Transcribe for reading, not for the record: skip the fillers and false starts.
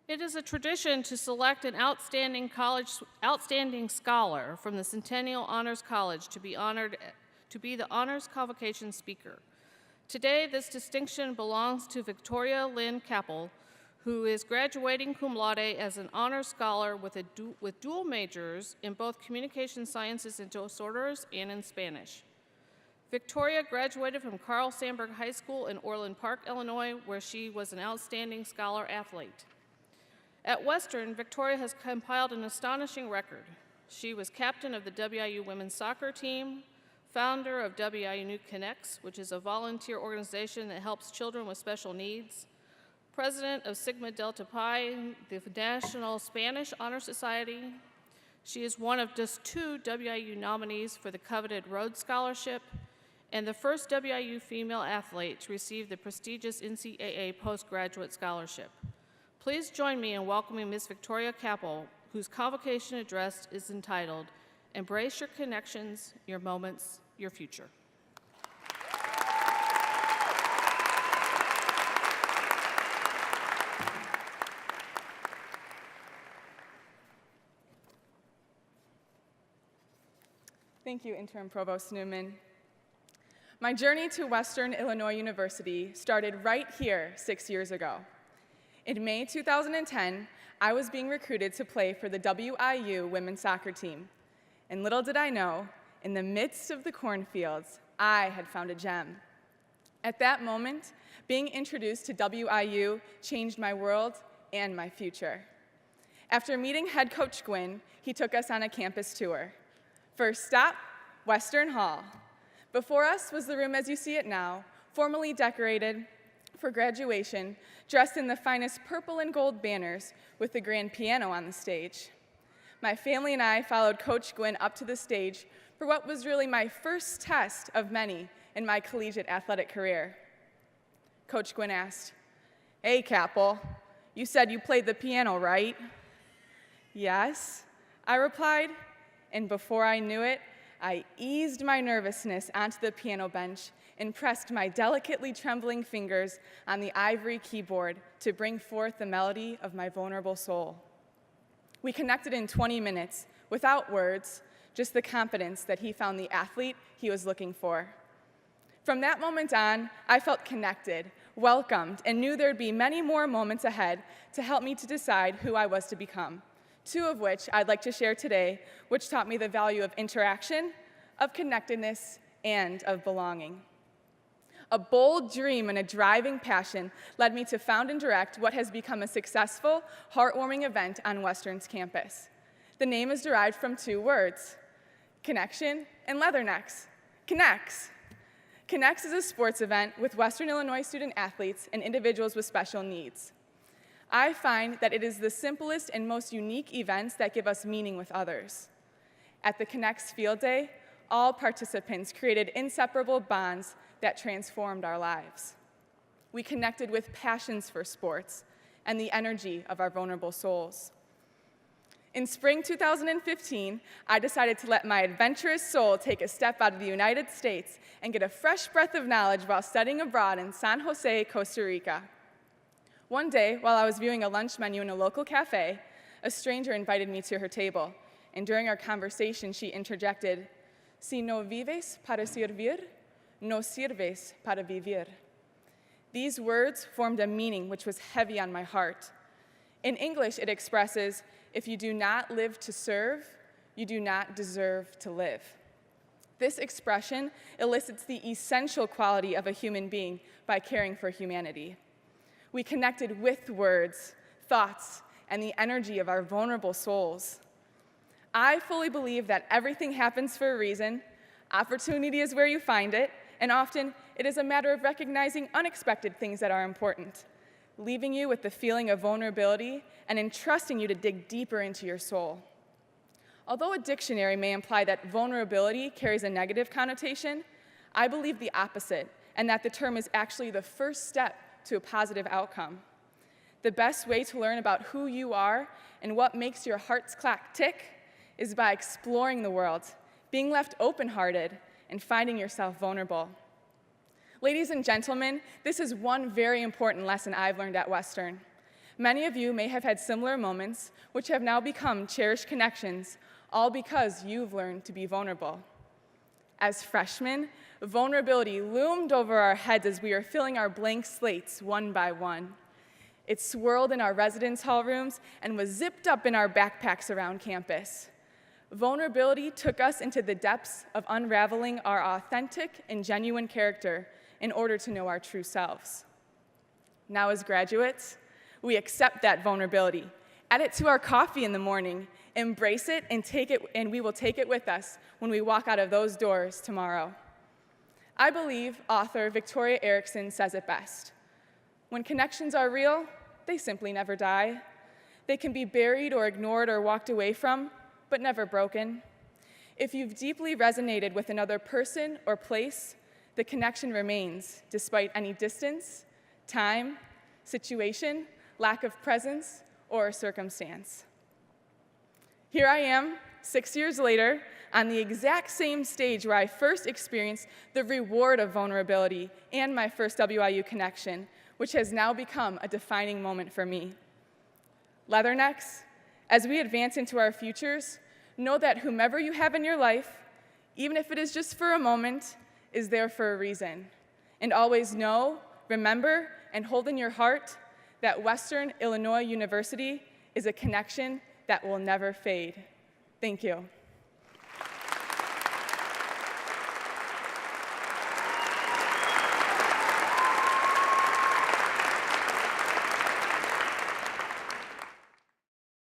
It is a tradition to select an outstanding scholar from the Centennial Honors College to be the honors convocation speaker. Today, this distinction belongs to Victoria Lynn Kappel, who is graduating cum laude as an honors scholar with dual majors in both communication sciences and disorders and in Spanish. Victoria graduated from Carl Sandburg High School in Orland Park, Illinois, where she was an outstanding scholar athlete. At Western, Victoria has compiled an astonishing record. She was captain of the WIU women's soccer team, founder of WIU New Connects, which is a volunteer organization that helps children with special needs, president of Sigma Delta Pi, the National Spanish Honor Society. She is one of just 2 WIU nominees for the coveted Rhodes Scholarship and the first WIU female athlete to receive the prestigious NCAA postgraduate scholarship. Please join me in welcoming Ms. Victoria Kappel, whose convocation address is entitled, "Embrace Your Connections, Your Moments, Your Future." Thank you, Interim Provost Newman. My journey to Western Illinois University started right here 6 years ago. In May 2010, I was being recruited to play for the WIU women's soccer team. And little did I know, in the midst of the cornfields, I had found a gem. At that moment, being introduced to WIU changed my world and my future. After meeting head coach Gwynn, he took us on a campus tour. First stop, Western Hall. Before us was the room as you see it now, formally decorated for graduation, dressed in the finest purple and gold banners with the grand piano on the stage. My family and I followed Coach Gwynn up to the stage for what was really my first test of many in my collegiate athletic career. Coach Gwynn asked, "Hey, Kappel, you said you played the piano, right?" "Yes," I replied, and before I knew it, I eased my nervousness onto the piano bench and pressed my delicately trembling fingers on the ivory keyboard to bring forth the melody of my vulnerable soul. We connected in 20 minutes, without words, just the confidence that he found the athlete he was looking for. From that moment on, I felt connected, welcomed, and knew there'd be many more moments ahead to help me to decide who I was to become, 2 of which I'd like to share today, which taught me the value of interaction, of connectedness, and of belonging. A bold dream and a driving passion led me to found and direct what has become a successful, heartwarming event on Western's campus. The name is derived from 2 words, connection and leathernecks. Connects. Connects is a sports event with Western Illinois student athletes and individuals with special needs. I find that it is the simplest and most unique events that give us meaning with others. At the Connects Field Day, all participants created inseparable bonds that transformed our lives. We connected with passions for sports and the energy of our vulnerable souls. In spring 2015, I decided to let my adventurous soul take a step out of the United States and get a fresh breath of knowledge while studying abroad in San Jose, Costa Rica. One day, while I was viewing a lunch menu in a local cafe, a stranger invited me to her table, and during our conversation, she interjected, "Si no vives para servir, no sirves para vivir." These words formed a meaning which was heavy on my heart. In English, it expresses, if you do not live to serve, you do not deserve to live. This expression elicits the essential quality of a human being by caring for humanity. We connected with words, thoughts, and the energy of our vulnerable souls. I fully believe that everything happens for a reason, opportunity is where you find it, and often it is a matter of recognizing unexpected things that are important, leaving you with the feeling of vulnerability and entrusting you to dig deeper into your soul. Although a dictionary may imply that vulnerability carries a negative connotation, I believe the opposite, and that the term is actually the first step to a positive outcome. The best way to learn about who you are and what makes your heart's clock tick is by exploring the world, being left open-hearted, and finding yourself vulnerable. Ladies and gentlemen, this is one very important lesson I've learned at Western. Many of you may have had similar moments, which have now become cherished connections, all because you've learned to be vulnerable. As freshmen, vulnerability loomed over our heads as we were filling our blank slates one by one. It swirled in our residence hall rooms and was zipped up in our backpacks around campus. Vulnerability took us into the depths of unraveling our authentic and genuine character in order to know our true selves. Now, as graduates, we accept that vulnerability, add it to our coffee in the morning, embrace it, and we will take it with us when we walk out of those doors tomorrow. I believe author Victoria Erickson says it best. When connections are real, they simply never die. They can be buried or ignored or walked away from, but never broken. If you've deeply resonated with another person or place, the connection remains despite any distance, time, situation, lack of presence, or circumstance. Here I am, 6 years later, on the exact same stage where I first experienced the reward of vulnerability and my first WIU connection, which has now become a defining moment for me. Leathernecks, as we advance into our futures, know that whomever you have in your life, even if it is just for a moment, is there for a reason. And always know, remember, and hold in your heart that Western Illinois University is a connection that will never fade. Thank you.